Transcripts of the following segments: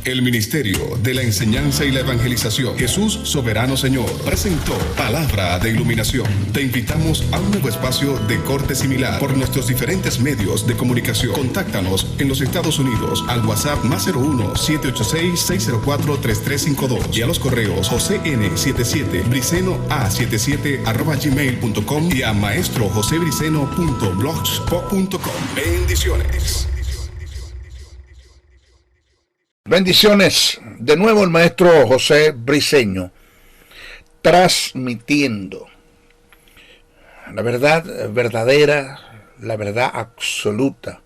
El Ministerio de la Enseñanza y la Evangelización, Jesús Soberano Señor, presentó Palabra de Iluminación. Te invitamos a un nuevo espacio de corte similar por nuestros diferentes medios de comunicación. Contáctanos en los Estados Unidos al WhatsApp +01-786-604-3352 y a los correos josn77briceno.a77@gmail.com y a maestrojosebriceno.blogspot.com. Bendiciones. Bendiciones, de nuevo el maestro José Briceño, transmitiendo la verdad verdadera, la verdad absoluta,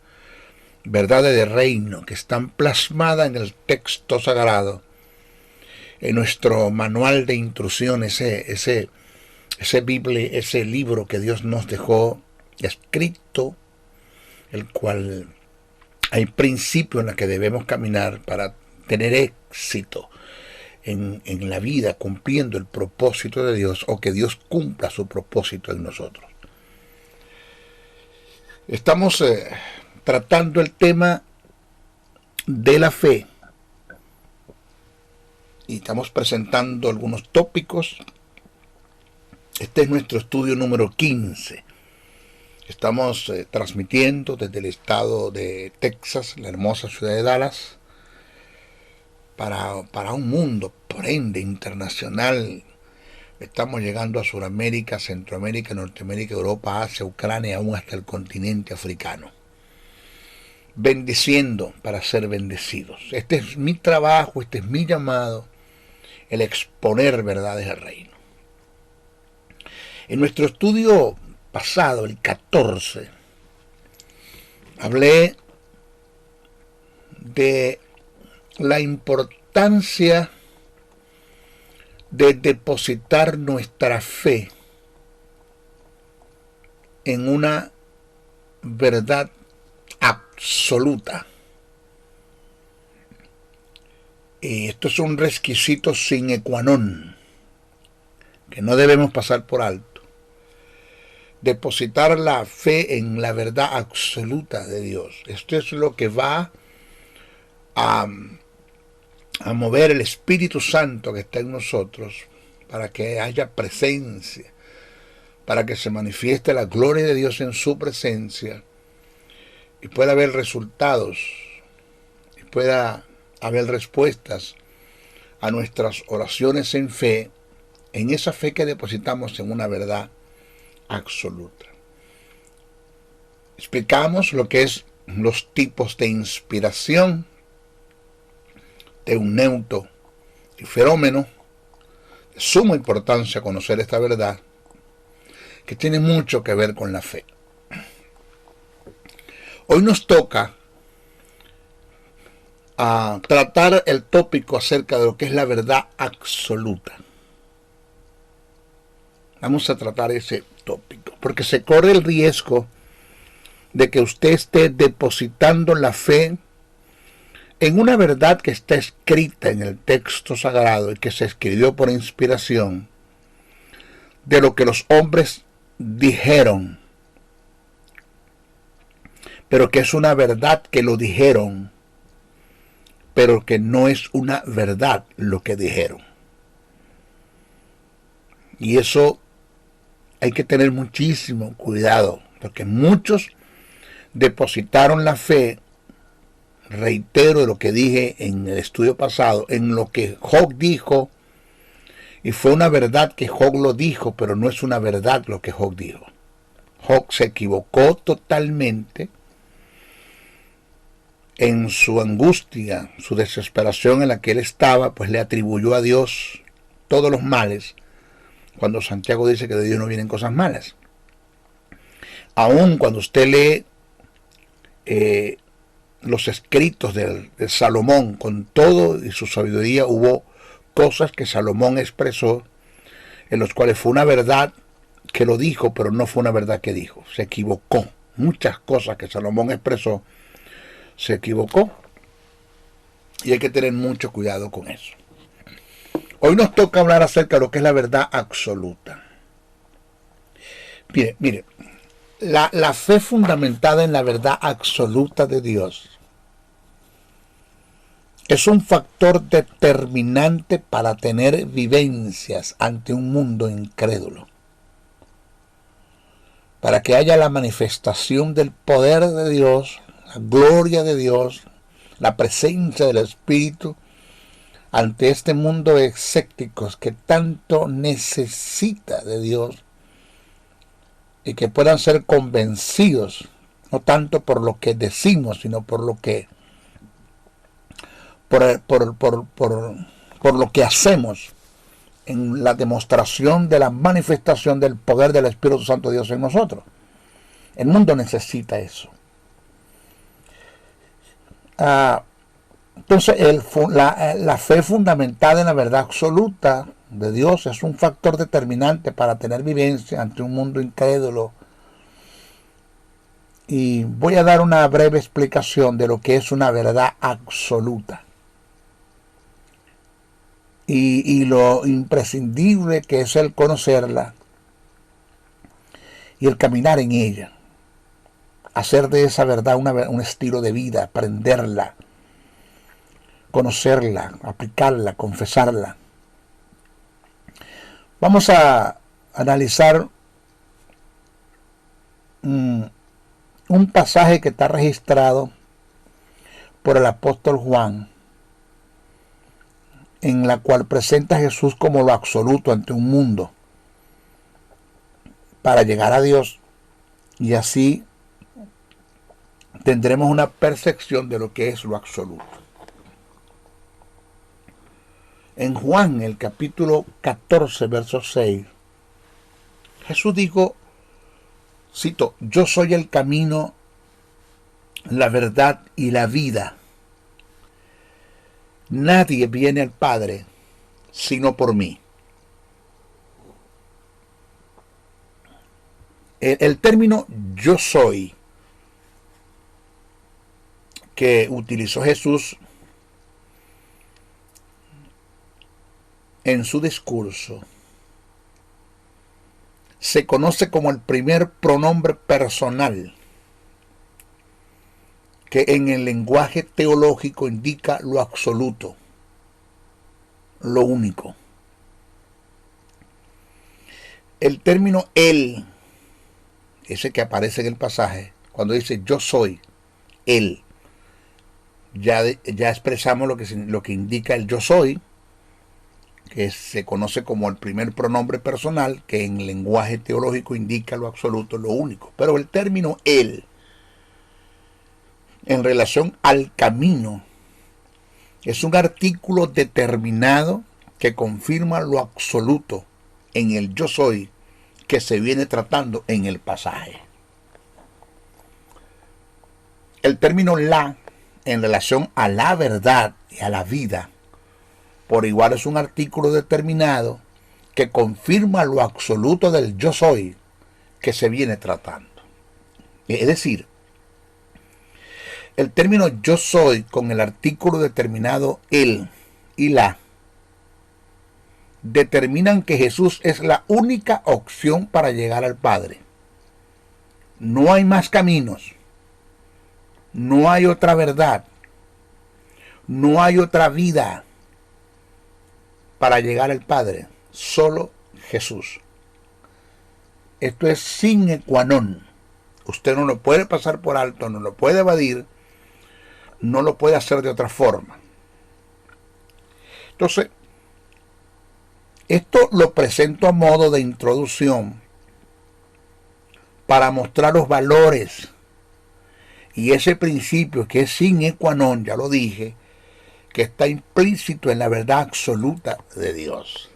verdades de reino que están plasmadas en el texto sagrado, en nuestro manual de instrucciones, ese Biblia, ese libro que Dios nos dejó escrito, el cual hay principios en los que debemos caminar para tener éxito en la vida, cumpliendo el propósito de Dios, o que Dios cumpla su propósito en nosotros. Estamos tratando el tema de la fe y estamos presentando algunos tópicos. Este es nuestro estudio número 15. Estamos transmitiendo desde el estado de Texas, la hermosa ciudad de Dallas, para un mundo, por ende, internacional. Estamos llegando a Sudamérica, Centroamérica, Norteamérica, Europa, Asia, Ucrania, aún hasta el continente africano. Bendiciendo para ser bendecidos. Este es mi trabajo, este es mi llamado, el exponer verdades del reino. En nuestro estudio pasado, el 14, hablé de la importancia de depositar nuestra fe en una verdad absoluta. Y esto es un requisito sine qua non que no debemos pasar por alto. Depositar la fe en la verdad absoluta de Dios. Esto es lo que va a mover el Espíritu Santo que está en nosotros, para que haya presencia, para que se manifieste la gloria de Dios en su presencia y pueda haber resultados y pueda haber respuestas a nuestras oraciones en fe, en esa fe que depositamos en una verdad absoluta. Explicamos lo que es los tipos de inspiración, de un neuto y fenómeno. De suma importancia conocer esta verdad, que tiene mucho que ver con la fe. Hoy nos toca tratar el tópico acerca de lo que es la verdad absoluta. Vamos a tratar ese tópico, porque se corre el riesgo de que usted esté depositando la fe en una verdad que está escrita en el texto sagrado y que se escribió por inspiración de lo que los hombres dijeron, pero que es una verdad que lo dijeron, pero que no es una verdad lo que dijeron. Y eso hay que tener muchísimo cuidado, porque muchos depositaron la fe, reitero lo que dije en el estudio pasado, en lo que Job dijo, y fue una verdad que Job lo dijo, pero no es una verdad lo que Job dijo. Job se equivocó totalmente en su angustia, su desesperación en la que él estaba, pues le atribuyó a Dios todos los males, cuando Santiago dice que de Dios no vienen cosas malas. Aún cuando usted lee los escritos de Salomón, con todo y su sabiduría, hubo cosas que Salomón expresó, en los cuales fue una verdad que lo dijo, pero no fue una verdad que dijo. Se equivocó. Muchas cosas que Salomón expresó, se equivocó. Y hay que tener mucho cuidado con eso. Hoy nos toca hablar acerca de lo que es la verdad absoluta. Mire, la fe fundamentada en la verdad absoluta de Dios es un factor determinante para tener vivencias ante un mundo incrédulo. Para que haya la manifestación del poder de Dios, la gloria de Dios, la presencia del Espíritu ante este mundo escéptico que tanto necesita de Dios y que puedan ser convencidos, no tanto por lo que decimos, sino por lo que por lo que hacemos en la demostración de la manifestación del poder del Espíritu Santo de Dios en nosotros. El mundo necesita eso. Entonces, la fe fundamentada en la verdad absoluta de Dios es un factor determinante para tener vivencia ante un mundo incrédulo. Y voy a dar una breve explicación de lo que es una verdad absoluta. Y lo imprescindible que es el conocerla y el caminar en ella. Hacer de esa verdad un estilo de vida, aprenderla, conocerla, aplicarla, confesarla. Vamos a analizar un pasaje que está registrado por el apóstol Juan, en la cual presenta a Jesús como lo absoluto ante un mundo para llegar a Dios, y así tendremos una percepción de lo que es lo absoluto. En Juan, el capítulo 14, verso 6, Jesús dijo, cito, yo soy el camino, la verdad y la vida. Nadie viene al Padre sino por mí. El término yo soy que utilizó Jesús en su discurso se conoce como el primer pronombre personal que en el lenguaje teológico indica lo absoluto, lo único. El término él, ese que aparece en el pasaje, cuando dice yo soy él, ya expresamos lo que indica el yo soy, que se conoce como el primer pronombre personal, que en el lenguaje teológico indica lo absoluto, lo único. Pero el término él, en relación al camino, es un artículo determinado que confirma lo absoluto en el yo soy que se viene tratando en el pasaje. El término la, en relación a la verdad y a la vida, por igual es un artículo determinado que confirma lo absoluto del yo soy que se viene tratando. Es decir, el término yo soy con el artículo determinado él y la determinan que Jesús es la única opción para llegar al Padre. No hay más caminos, no hay otra verdad, no hay otra vida para llegar al Padre, solo Jesús. Esto es sine qua non. Usted no lo puede pasar por alto, no lo puede evadir, no lo puede hacer de otra forma. Entonces, esto lo presento a modo de introducción para mostrar los valores y ese principio que es sine qua non, ya lo dije, que está implícito en la verdad absoluta de Dios.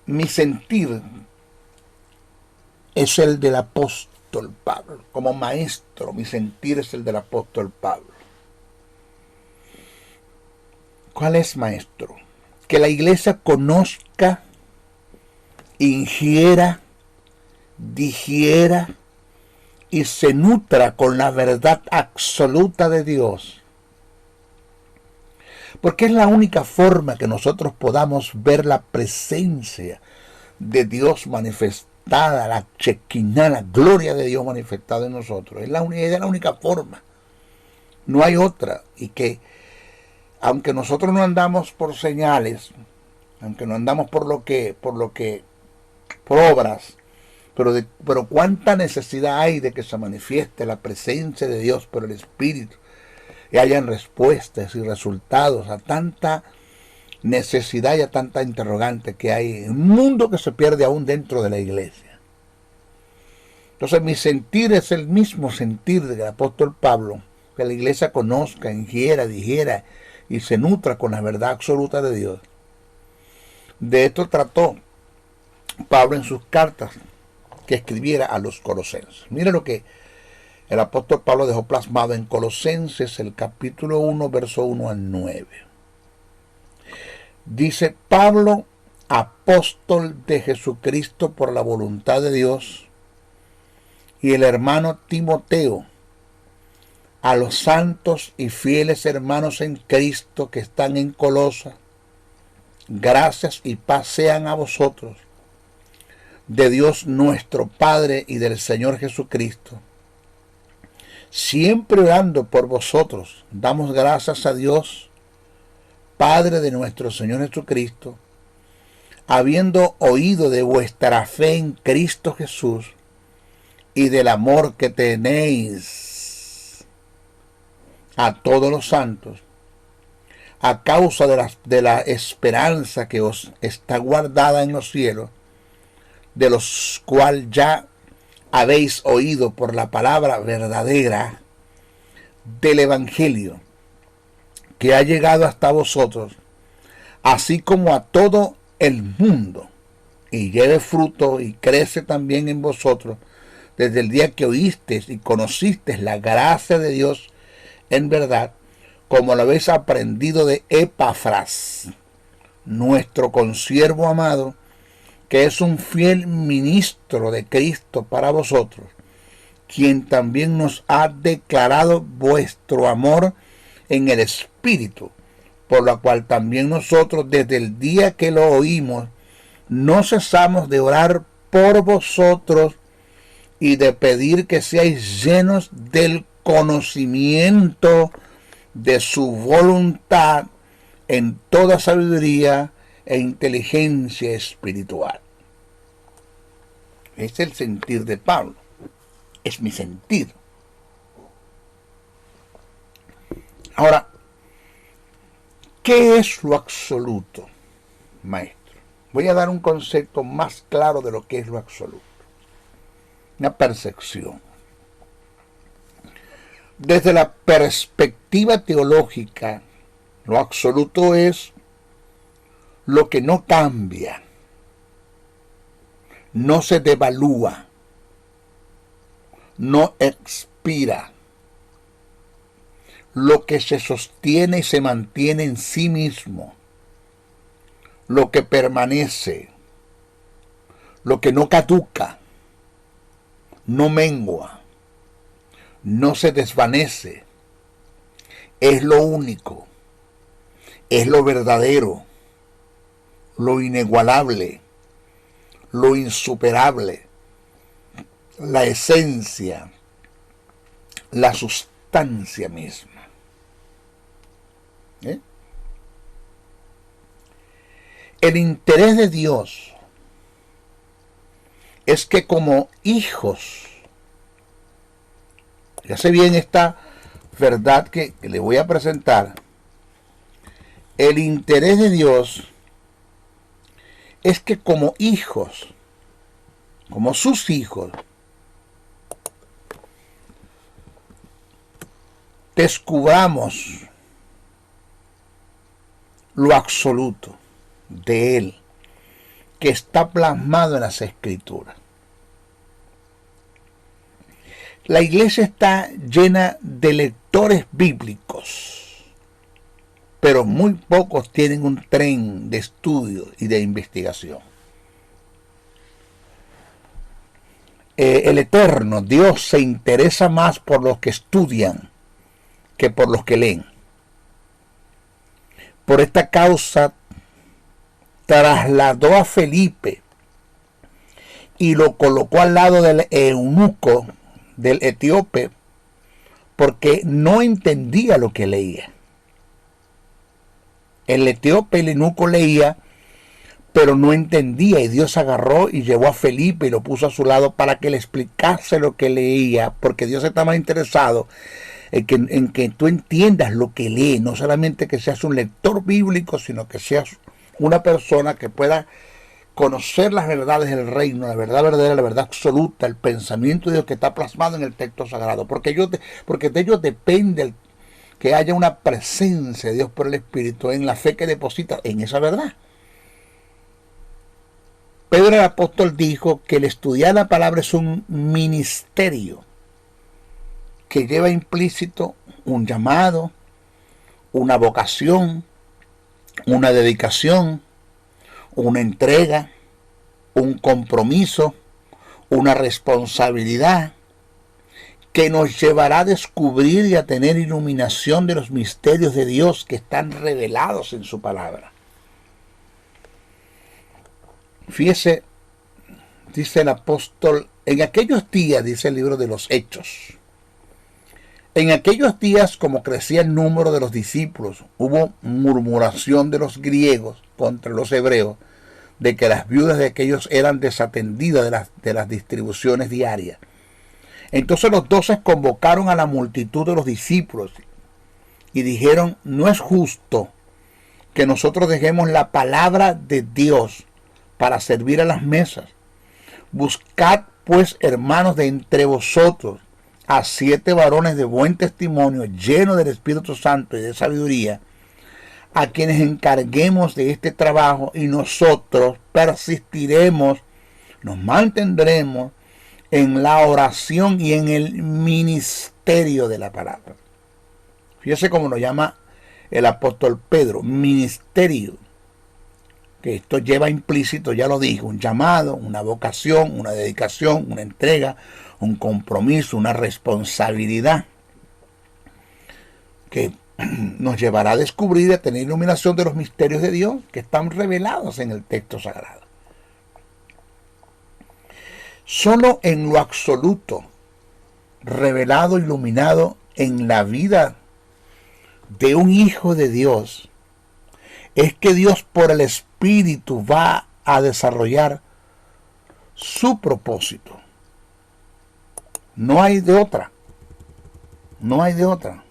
Mi sentir es el del apóstol Pablo. Como maestro, mi sentir es el del apóstol Pablo. ¿Cuál es, maestro? Que la iglesia conozca, ingiera, digiera y se nutra con la verdad absoluta de Dios. Porque es la única forma que nosotros podamos ver la presencia de Dios manifestada, la chequiná, la gloria de Dios manifestada en nosotros. Es la única forma No hay otra. Y que aunque nosotros no andamos por señales, aunque no andamos por obras, pero cuánta necesidad hay de que se manifieste la presencia de Dios por el Espíritu y hayan respuestas y resultados a tanta necesidad y a tanta interrogante que hay en un mundo que se pierde aún dentro de la iglesia. Entonces mi sentir es el mismo sentir del apóstol Pablo, que la iglesia conozca, ingiera, digiera y se nutra con la verdad absoluta de Dios. De esto trató Pablo en sus cartas que escribiera a los colosenses. Mira lo que el apóstol Pablo dejó plasmado en Colosenses, el capítulo 1, verso 1 al 9. Dice: Pablo, apóstol de Jesucristo por la voluntad de Dios, y el hermano Timoteo, a los santos y fieles hermanos en Cristo que están en Colosa, gracias y paz sean a vosotros, de Dios nuestro Padre y del Señor Jesucristo. Siempre orando por vosotros, damos gracias a Dios, Padre de nuestro Señor Jesucristo, habiendo oído de vuestra fe en Cristo Jesús y del amor que tenéis a todos los santos, a causa de la esperanza que os está guardada en los cielos, de los cuales ya habéis oído por la palabra verdadera del Evangelio, que ha llegado hasta vosotros, así como a todo el mundo, y lleve fruto y crece también en vosotros, desde el día que oísteis y conocisteis la gracia de Dios en verdad, como lo habéis aprendido de Epafras, nuestro consiervo amado, que es un fiel ministro de Cristo para vosotros, quien también nos ha declarado vuestro amor en el Espíritu, por lo cual también nosotros desde el día que lo oímos no cesamos de orar por vosotros y de pedir que seáis llenos del conocimiento de su voluntad en toda sabiduría e inteligencia espiritual. Es el sentir de Pablo, es mi sentir. Ahora, ¿qué es lo absoluto, maestro? Voy a dar un concepto más claro de lo que es lo absoluto. Una percepción. Desde la perspectiva teológica, lo absoluto es lo que no cambia, no se devalúa, no expira, lo que se sostiene y se mantiene en sí mismo, lo que permanece, lo que no caduca, no mengua, no se desvanece, es lo único, es lo verdadero, lo inigualable, lo insuperable, la esencia, la sustancia misma. El interés de Dios es que como hijos, ya sé bien esta verdad que le voy a presentar, el interés de Dios es que como hijos, como sus hijos, descubramos lo absoluto de Él, que está plasmado en las Escrituras. La iglesia está llena de lectores bíblicos, pero muy pocos tienen un tren de estudio y de investigación. El Eterno, Dios, se interesa más por los que estudian que por los que leen. Por esta causa trasladó a Felipe y lo colocó al lado del eunuco, del etíope, porque no entendía lo que leía. El etíope, el eunuco, leía, pero no entendía, y Dios agarró y llevó a Felipe y lo puso a su lado para que le explicase lo que leía, porque Dios está más interesado en que tú entiendas lo que lee, no solamente que seas un lector bíblico, sino que seas una persona que pueda conocer las verdades del reino, la verdad verdadera, la verdad absoluta, el pensamiento de Dios que está plasmado en el texto sagrado, porque de ellos depende que haya una presencia de Dios por el Espíritu en la fe que deposita en esa verdad. Pedro el apóstol dijo que el estudiar la palabra es un ministerio que lleva implícito un llamado, una vocación, una dedicación, una entrega, un compromiso, una responsabilidad que nos llevará a descubrir y a tener iluminación de los misterios de Dios que están revelados en su palabra. Fíjese, dice el apóstol, en aquellos días, dice el libro de los Hechos, en aquellos días, como crecía el número de los discípulos, hubo murmuración de los griegos contra los hebreos, de que las viudas de aquellos eran desatendidas de las distribuciones diarias. Entonces los 12 convocaron a la multitud de los discípulos y dijeron: no es justo que nosotros dejemos la palabra de Dios para servir a las mesas. Buscad pues, hermanos, de entre vosotros a 7 varones de buen testimonio, llenos del Espíritu Santo y de sabiduría, a quienes encarguemos de este trabajo, y nosotros persistiremos, nos mantendremos en la oración y en el ministerio de la palabra. Fíjese cómo lo llama el apóstol Pedro, ministerio, que esto lleva implícito, ya lo dijo, un llamado, una vocación, una dedicación, una entrega, un compromiso, una responsabilidad que nos llevará a descubrir y a tener iluminación de los misterios de Dios que están revelados en el texto sagrado. Solo en lo absoluto, revelado, iluminado en la vida de un hijo de Dios, es que Dios por el Espíritu va a desarrollar su propósito. No hay de otra. No hay de otra.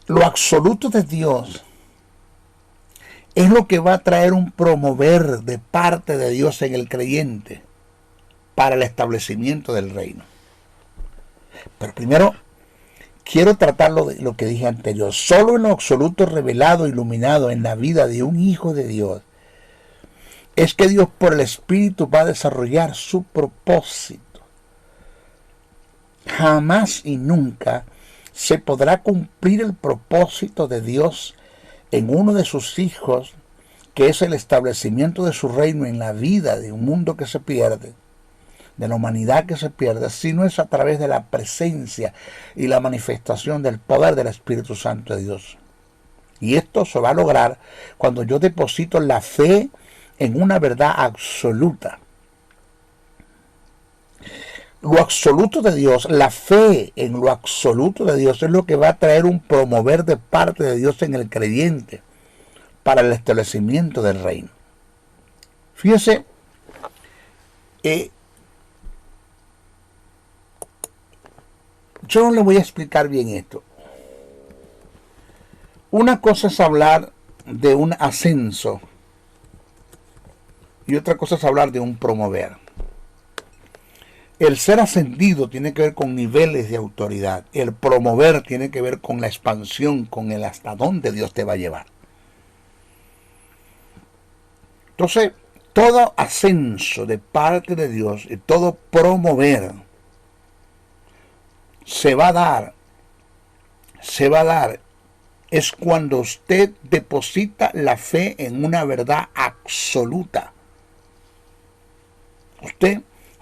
Lo absoluto de Dios es lo que va a traer un promover de parte de Dios en el creyente para el establecimiento del reino. Pero primero quiero tratarlo de lo que dije anterior. Solo en lo absoluto revelado, iluminado en la vida de un hijo de Dios, es que Dios por el Espíritu va a desarrollar su propósito. Jamás y nunca se podrá cumplir el propósito de Dios en uno de sus hijos, que es el establecimiento de su reino en la vida de un mundo que se pierde, de la humanidad que se pierde, si no es a través de la presencia y la manifestación del poder del Espíritu Santo de Dios. Y esto se va a lograr cuando yo deposito la fe en una verdad absoluta. Lo absoluto de Dios, la fe en lo absoluto de Dios, es lo que va a traer un promover de parte de Dios en el creyente para el establecimiento del reino. Fíjese, yo no le voy a explicar bien esto. Una cosa es hablar de un ascenso y otra cosa es hablar de un promover. El ser ascendido tiene que ver con niveles de autoridad. El promover tiene que ver con la expansión, con el hasta dónde Dios te va a llevar. Entonces, todo ascenso de parte de Dios y todo promover se va a dar es cuando usted deposita la fe en una verdad absoluta.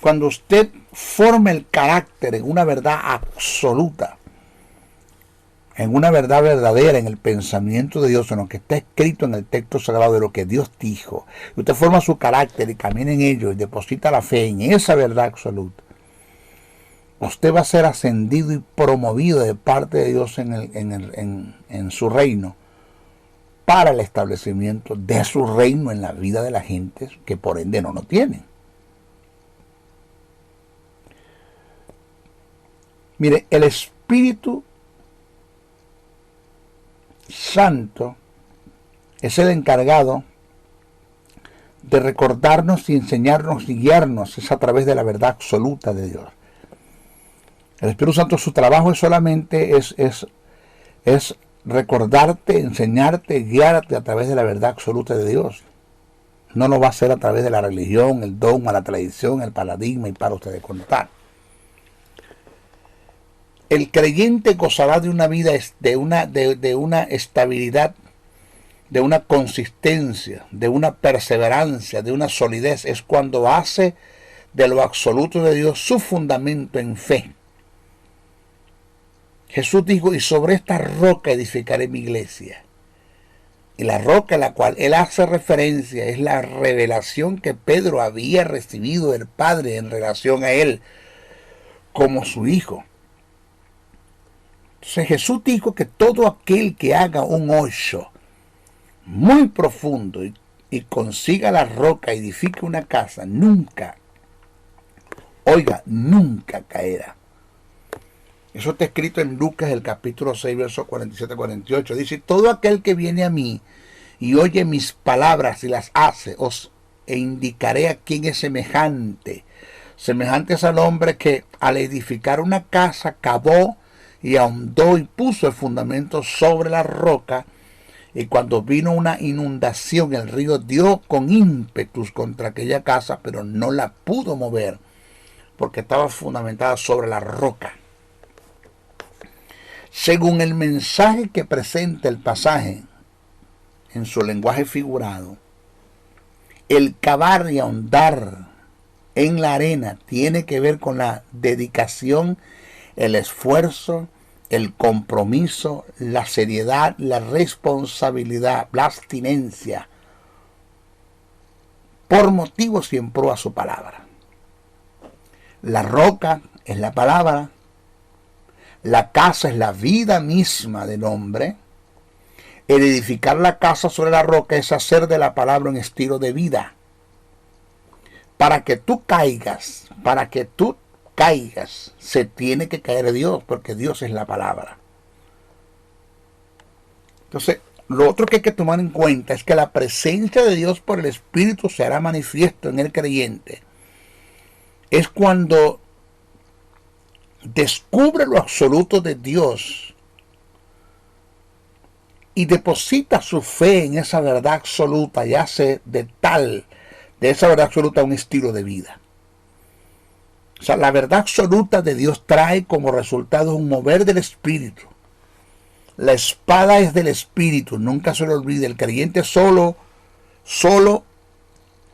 Cuando usted forma el carácter en una verdad absoluta, en una verdad verdadera, en el pensamiento de Dios, en lo que está escrito en el texto sagrado de lo que Dios dijo, y usted forma su carácter y camina en ello y deposita la fe en esa verdad absoluta, usted va a ser ascendido y promovido de parte de Dios en su reino, para el establecimiento de su reino en la vida de la gente que por ende no lo tienen. Mire, el Espíritu Santo es el encargado de recordarnos y enseñarnos y guiarnos, es a través de la verdad absoluta de Dios. El Espíritu Santo, su trabajo es solamente es recordarte, enseñarte, guiarte a través de la verdad absoluta de Dios. No lo va a hacer a través de la religión, el dogma, la tradición, el paradigma y para ustedes contar. El creyente gozará de una vida, de una estabilidad, de una consistencia, de una perseverancia, de una solidez. Es cuando hace de lo absoluto de Dios su fundamento en fe. Jesús dijo, y sobre esta roca edificaré mi iglesia. Y la roca a la cual él hace referencia es la revelación que Pedro había recibido del Padre en relación a él como su hijo. Entonces Jesús dijo que todo aquel que haga un hoyo muy profundo y consiga la roca, edifique una casa, nunca caerá. Eso está escrito en Lucas, el capítulo 6, versos 47-48. Dice, todo aquel que viene a mí y oye mis palabras y las hace, e indicaré a quién es semejante. Semejante es al hombre que al edificar una casa cavó y ahondó y puso el fundamento sobre la roca, y cuando vino una inundación el río dio con ímpetus contra aquella casa, pero no la pudo mover porque estaba fundamentada sobre la roca. Según el mensaje que presenta el pasaje en su lenguaje figurado, el cavar y ahondar en la arena tiene que ver con la dedicación, el esfuerzo, el compromiso, la seriedad, la responsabilidad, la abstinencia, por motivos y en pro a su palabra. La roca es la palabra, la casa es la vida misma del hombre. El edificar la casa sobre la roca es hacer de la palabra un estilo de vida. Para que tú caigas, se tiene que caer Dios, porque Dios es la palabra. Entonces, lo otro que hay que tomar en cuenta es que la presencia de Dios por el Espíritu se hará manifiesto en el creyente. Es cuando descubre lo absoluto de Dios y deposita su fe en esa verdad absoluta y hace de esa verdad absoluta un estilo de vida. O sea, la verdad absoluta de Dios trae como resultado un mover del Espíritu. La espada es del Espíritu, nunca se lo olvide. El creyente solo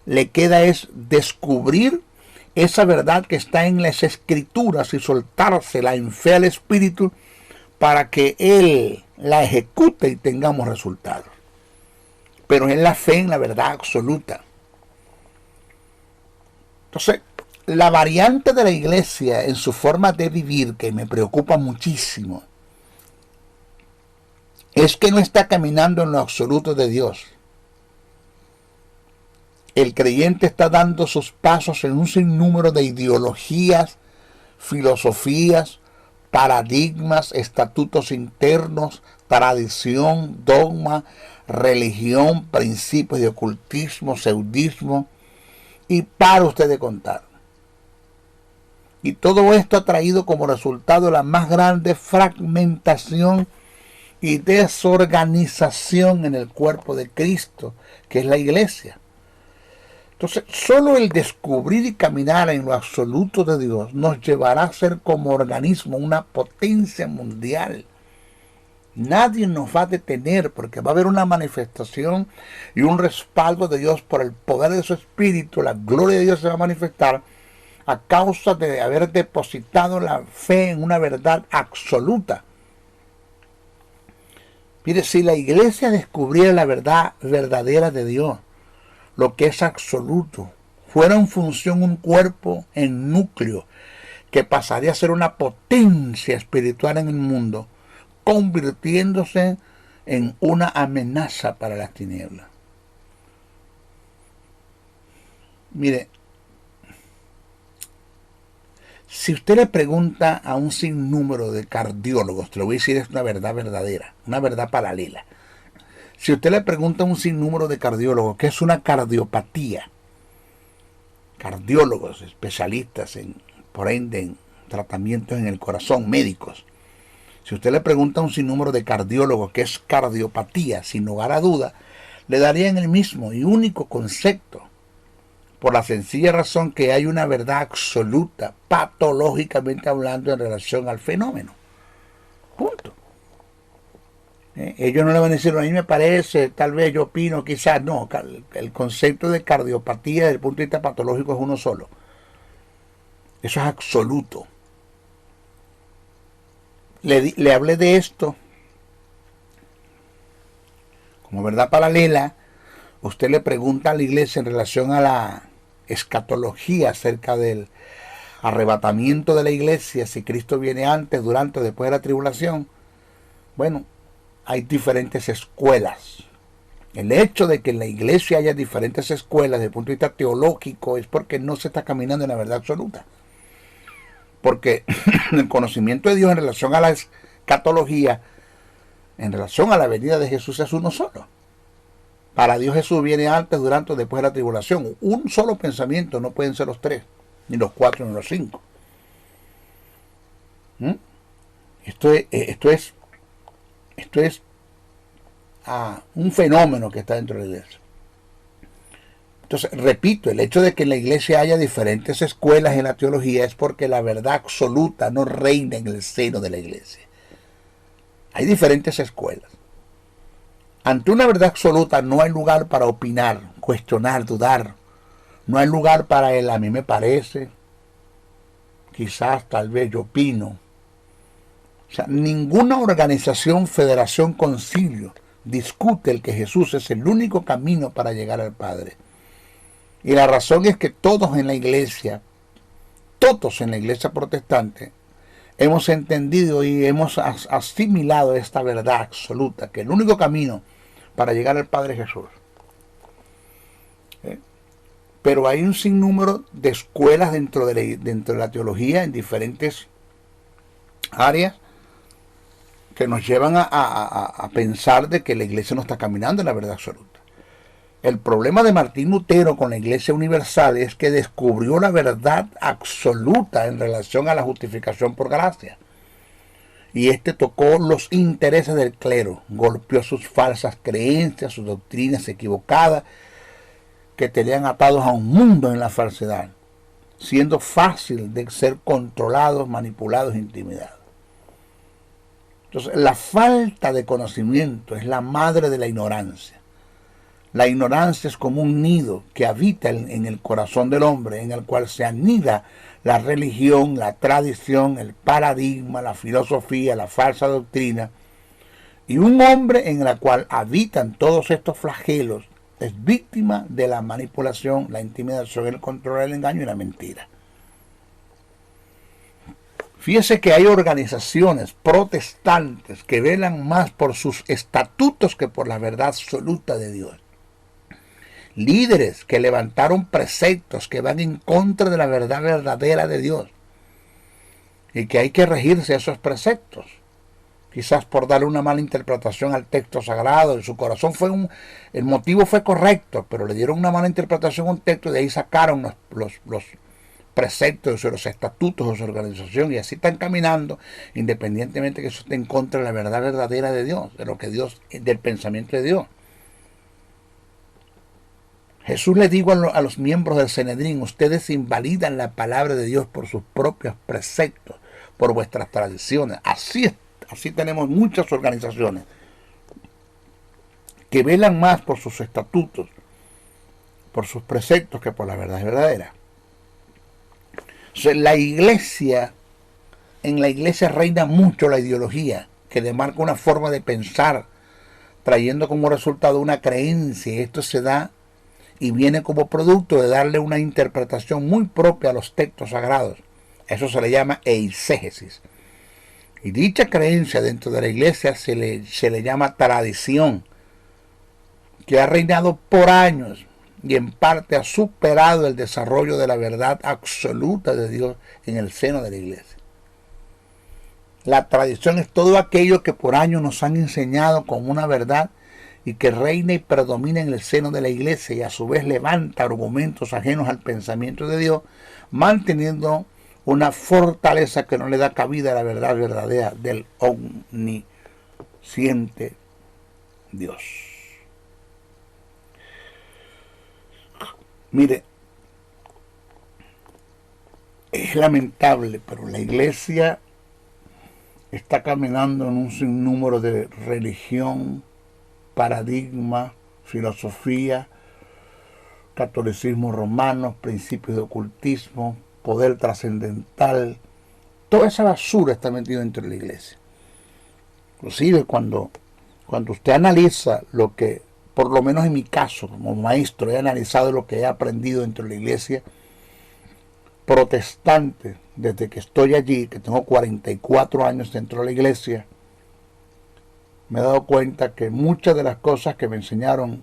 le queda es descubrir esa verdad que está en las Escrituras y soltársela en fe al Espíritu para que Él la ejecute y tengamos resultados. Pero es la fe en la verdad absoluta. Entonces, la variante de la iglesia en su forma de vivir, que me preocupa muchísimo, es que no está caminando en lo absoluto de Dios. El creyente está dando sus pasos en un sinnúmero de ideologías, filosofías, paradigmas, estatutos internos, tradición, dogma, religión, principios de ocultismo, seudismo, y para usted de contar. Y todo esto ha traído como resultado la más grande fragmentación y desorganización en el cuerpo de Cristo, que es la iglesia. Entonces, solo el descubrir y caminar en lo absoluto de Dios nos llevará a ser como organismo una potencia mundial. Nadie nos va a detener porque va a haber una manifestación y un respaldo de Dios por el poder de su Espíritu. La gloria de Dios se va a manifestar a causa de haber depositado la fe en una verdad absoluta. Mire, si la iglesia descubriera la verdad verdadera de Dios, lo que es absoluto, fuera en función un cuerpo en núcleo, que pasaría a ser una potencia espiritual en el mundo, convirtiéndose en una amenaza para las tinieblas. Mire, si usted le pregunta a un sinnúmero de cardiólogos, te lo voy a decir, es una verdad verdadera, una verdad paralela. Si usted le pregunta a un sinnúmero de cardiólogos qué es una cardiopatía, cardiólogos, especialistas por ende en tratamientos en el corazón, médicos. Si usted le pregunta a un sinnúmero de cardiólogos qué es cardiopatía, sin lugar a duda, le darían el mismo y único concepto, por la sencilla razón que hay una verdad absoluta, patológicamente hablando, en relación al fenómeno. Punto. Ellos no le van a decir, a mí me parece, tal vez yo opino, quizás no. El concepto de cardiopatía desde el punto de vista patológico es uno solo. Eso es absoluto. Le hablé de esto como verdad paralela. Usted le pregunta a la iglesia en relación a la escatología acerca del arrebatamiento de la iglesia, si Cristo viene antes, durante o después de la tribulación. Bueno, hay diferentes escuelas. El hecho de que en la iglesia haya diferentes escuelas desde el punto de vista teológico es porque no se está caminando en la verdad absoluta. Porque el conocimiento de Dios en relación a la escatología, en relación a la venida de Jesús, es uno solo. Para Dios Jesús viene antes, durante o después de la tribulación. Un solo pensamiento, no pueden ser los tres, ni los cuatro, ni los cinco. Esto es un fenómeno que está dentro de la iglesia. Entonces, repito, el hecho de que en la iglesia haya diferentes escuelas en la teología es porque la verdad absoluta no reina en el seno de la iglesia. Hay diferentes escuelas. Ante una verdad absoluta no hay lugar para opinar, cuestionar, dudar. No hay lugar para el a mí me parece, quizás, tal vez yo opino. O sea, ninguna organización, federación, concilio discute el que Jesús es el único camino para llegar al Padre. Y la razón es que todos en la iglesia protestante, hemos entendido y hemos asimilado esta verdad absoluta, que el único camino para llegar al Padre es Jesús. Pero hay un sinnúmero de escuelas dentro de la teología en diferentes áreas que nos llevan a pensar de que la iglesia no está caminando en la verdad absoluta. El problema de Martín Lutero con la Iglesia Universal es que descubrió la verdad absoluta en relación a la justificación por gracia. Y tocó los intereses del clero, golpeó sus falsas creencias, sus doctrinas equivocadas, que tenían atados a un mundo en la falsedad, siendo fácil de ser controlados, manipulados e intimidados. Entonces, la falta de conocimiento es la madre de la ignorancia. La ignorancia es como un nido que habita en el corazón del hombre, en el cual se anida la religión, la tradición, el paradigma, la filosofía, la falsa doctrina. Y un hombre en el cual habitan todos estos flagelos es víctima de la manipulación, la intimidación, el control, el engaño y la mentira. Fíjese que hay organizaciones protestantes que velan más por sus estatutos que por la verdad absoluta de Dios. Líderes que levantaron preceptos que van en contra de la verdad verdadera de Dios y que hay que regirse a esos preceptos, quizás por darle una mala interpretación al texto sagrado. En su corazón el motivo fue correcto, pero le dieron una mala interpretación a un texto y de ahí sacaron los preceptos o los estatutos de su organización, y así están caminando, independientemente que eso esté en contra de la verdad verdadera de Dios, del pensamiento de Dios. Jesús le dijo a los miembros del Sanedrín: ustedes invalidan la palabra de Dios por sus propios preceptos, por vuestras tradiciones. Así tenemos muchas organizaciones que velan más por sus estatutos, por sus preceptos, que por la verdad verdadera. O sea, en la iglesia reina mucho la ideología, que demarca una forma de pensar trayendo como resultado una creencia. Esto se da y viene como producto de darle una interpretación muy propia a los textos sagrados. Eso se le llama eisegesis. Y dicha creencia dentro de la iglesia se le llama tradición, que ha reinado por años y en parte ha superado el desarrollo de la verdad absoluta de Dios en el seno de la iglesia. La tradición es todo aquello que por años nos han enseñado como una verdad y que reina y predomina en el seno de la iglesia y a su vez levanta argumentos ajenos al pensamiento de Dios, manteniendo una fortaleza que no le da cabida a la verdad verdadera del omnisciente Dios. Mire, es lamentable, pero la iglesia está caminando en un sinnúmero de religión, paradigma, filosofía, catolicismo romano, principios de ocultismo, poder trascendental. Toda esa basura está metida dentro de la iglesia. Inclusive cuando usted analiza lo que, por lo menos en mi caso, como maestro, he analizado lo que he aprendido dentro de la iglesia protestante, desde que estoy allí, que tengo 44 años dentro de la iglesia, me he dado cuenta que muchas de las cosas que me enseñaron,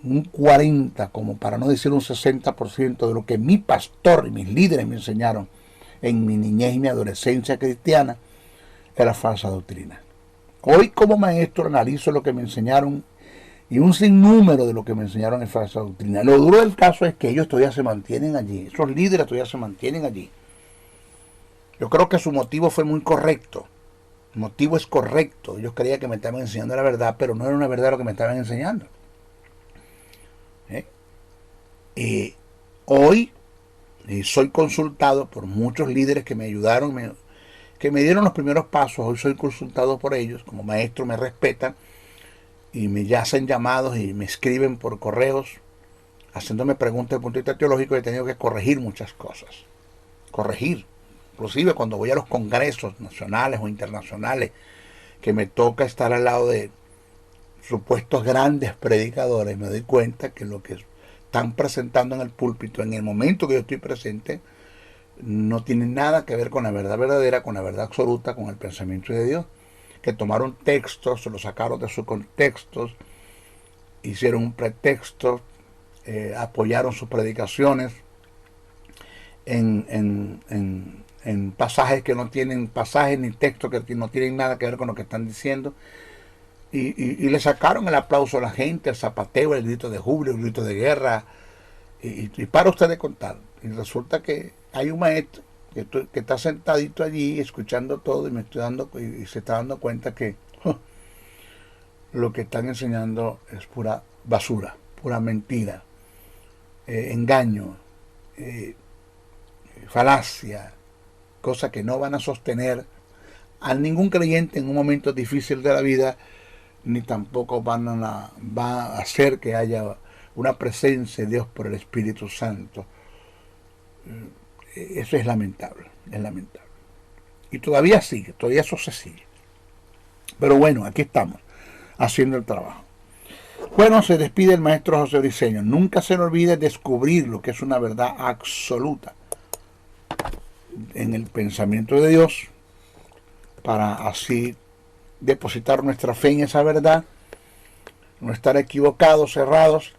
un 40, como para no decir un 60% de lo que mi pastor y mis líderes me enseñaron en mi niñez y mi adolescencia cristiana, era falsa doctrina. Hoy como maestro analizo lo que me enseñaron y un sinnúmero de lo que me enseñaron es falsa doctrina. Lo duro del caso es que ellos todavía se mantienen allí, esos líderes todavía se mantienen allí. Yo creo que su motivo fue muy correcto. El motivo es correcto. Ellos creían que me estaban enseñando la verdad, pero no era una verdad lo que me estaban enseñando. Hoy soy consultado por muchos líderes que me ayudaron, que me dieron los primeros pasos. Hoy soy consultado por ellos. Como maestro me respetan y me hacen llamados y me escriben por correos haciéndome preguntas desde el punto de vista teológico. He tenido que corregir muchas cosas. Corregir. Inclusive cuando voy a los congresos nacionales o internacionales, que me toca estar al lado de supuestos grandes predicadores, me doy cuenta que lo que están presentando en el púlpito en el momento que yo estoy presente no tiene nada que ver con la verdad verdadera, con la verdad absoluta, con el pensamiento de Dios. Que tomaron textos, se los sacaron de sus contextos, hicieron un pretexto, apoyaron sus predicaciones en pasajes que no tienen pasajes ni textos que no tienen nada que ver con lo que están diciendo. Y le sacaron el aplauso a la gente, el zapateo, el grito de júbilo, el grito de guerra. Y para usted de contar. Y resulta que hay un maestro que está sentadito allí escuchando todo y y se está dando cuenta que lo que están enseñando es pura basura, pura mentira, engaño, falacia, cosas que no van a sostener a ningún creyente en un momento difícil de la vida, ni tampoco va a hacer que haya una presencia de Dios por el Espíritu Santo. Eso es lamentable, es lamentable. Y todavía sigue, todavía eso se sigue. Pero bueno, aquí estamos, haciendo el trabajo. Bueno, se despide el maestro José Briceño. Nunca se le olvide descubrir lo que es una verdad absoluta en el pensamiento de Dios, para así depositar nuestra fe en esa verdad, no estar equivocados, cerrados,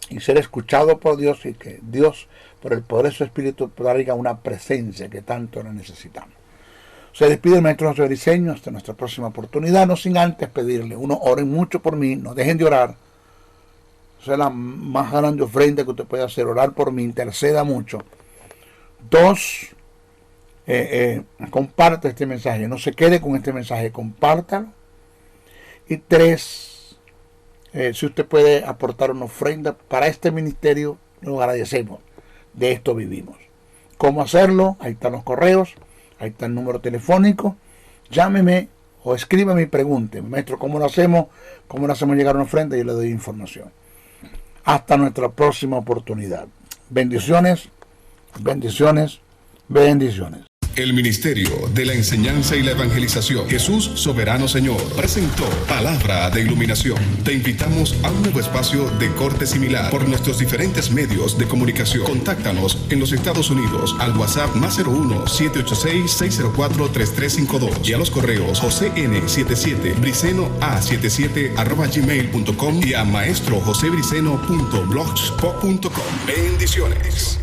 y ser escuchados por Dios, y que Dios, por el poder de su Espíritu, traiga una presencia que tanto la necesitamos. Se despide el maestro José Briceño hasta nuestra próxima oportunidad, no sin antes pedirle: uno, oren mucho por mí, no dejen de orar. Esa es la más grande ofrenda que usted puede hacer, orar por mí, interceda mucho. Dos, comparte este mensaje, no se quede con este mensaje, compártalo. Y tres, si usted puede aportar una ofrenda para este ministerio, lo agradecemos. De esto vivimos. ¿Cómo hacerlo? Ahí están los correos, ahí está el número telefónico. Llámeme o escríbame y pregúnteme: maestro, ¿cómo lo hacemos? ¿Cómo le hacemos llegar una ofrenda? Yo le doy información. Hasta nuestra próxima oportunidad. Bendiciones, bendiciones, bendiciones. El Ministerio de la Enseñanza y la Evangelización, Jesús Soberano Señor, presentó Palabra de Iluminación. Te invitamos a un nuevo espacio de corte similar por nuestros diferentes medios de comunicación. Contáctanos en los Estados Unidos al WhatsApp +01 786 604 3352 y a los correos jocn77briceno@gmail.com y a maestrojosebriceno.blogspot.com. Bendiciones.